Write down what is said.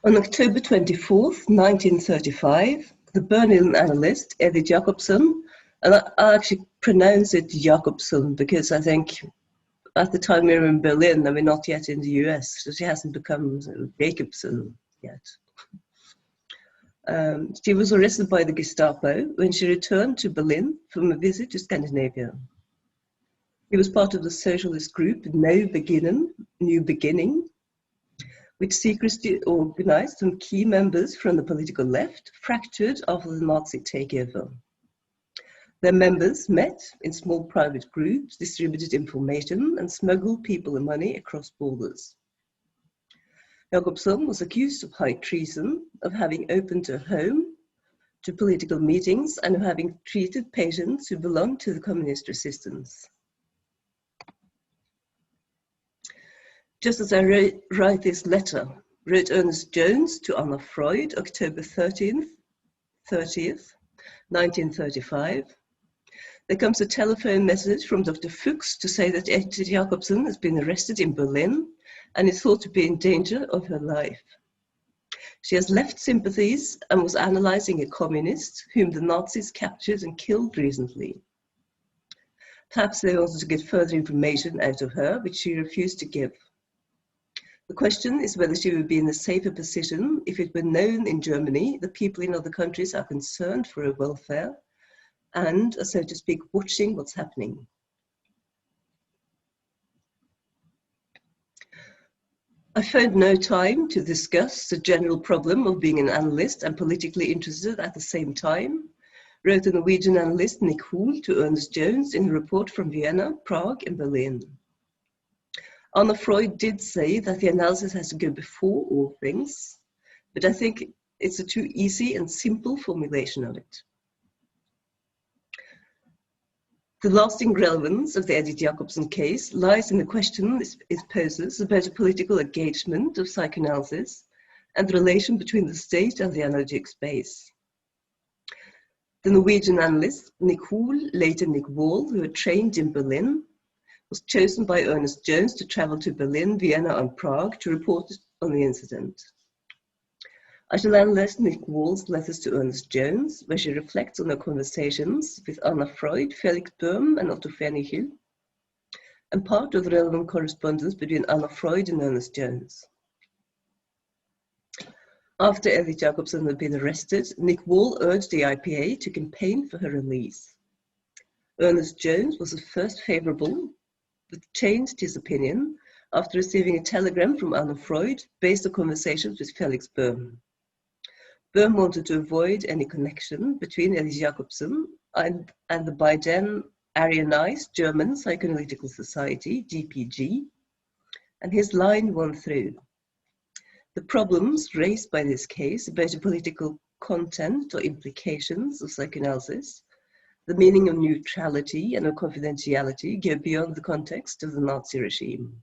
On October 24th, 1935, the Berlin analyst Edith Jacobson, and I actually pronounce it Jacobson because I think at the time we were in Berlin and we're not yet in the US, so she hasn't become Jacobson yet. She was arrested by the Gestapo when she returned to Berlin from a visit to Scandinavia. He was part of the socialist group New Beginning, which secretly organized some key members from the political left, fractured after the Nazi takeover. Their members met in small private groups, distributed information, and smuggled people and money across borders. Jacobson was accused of high treason, of having opened her home to political meetings, and of having treated patients who belonged to the communist resistance. Just as I write this letter, wrote Ernest Jones to Anna Freud, October 30th, 1935. There comes a telephone message from Dr. Fuchs to say that Edith Jacobson has been arrested in Berlin and is thought to be in danger of her life. She has left sympathies and was analyzing a communist whom the Nazis captured and killed recently. Perhaps they wanted to get further information out of her, which she refused to give. The question is whether she would be in a safer position if it were known in Germany that people in other countries are concerned for her welfare and are, so to speak, watching what's happening. I found no time to discuss the general problem of being an analyst and politically interested at the same time, wrote the Norwegian analyst Nic Hoel to Ernest Jones in a report from Vienna, Prague, and Berlin. Anna Freud did say that the analysis has to go before all things, but I think it's a too easy and simple formulation of it. The lasting relevance of the Edith Jacobson case lies in the question it poses about the political engagement of psychoanalysis and the relation between the state and the analytic space. The Norwegian analyst Nic Hoel, later Nic Waal, who had trained in Berlin, was chosen by Ernest Jones to travel to Berlin, Vienna, and Prague to report on the incident. I shall analyze Nic Waal's letters to Ernest Jones, where she reflects on her conversations with Anna Freud, Felix, Boehm, and Otto Fenichel, and part of the relevant correspondence between Anna Freud and Ernest Jones. After Edith Jacobson had been arrested, Nic Waal urged the IPA to campaign for her release. Ernest Jones was at first favourable, but changed his opinion after receiving a telegram from Anna Freud based on conversations with Felix Boehm. Boehm wanted to avoid any connection between Edith Jacobson and the by then Aryanized German Psychoanalytical Society, GPG, and his line won through. The problems raised by this case about the political content or implications of psychoanalysis, the meaning of neutrality and of confidentiality go beyond the context of the Nazi regime.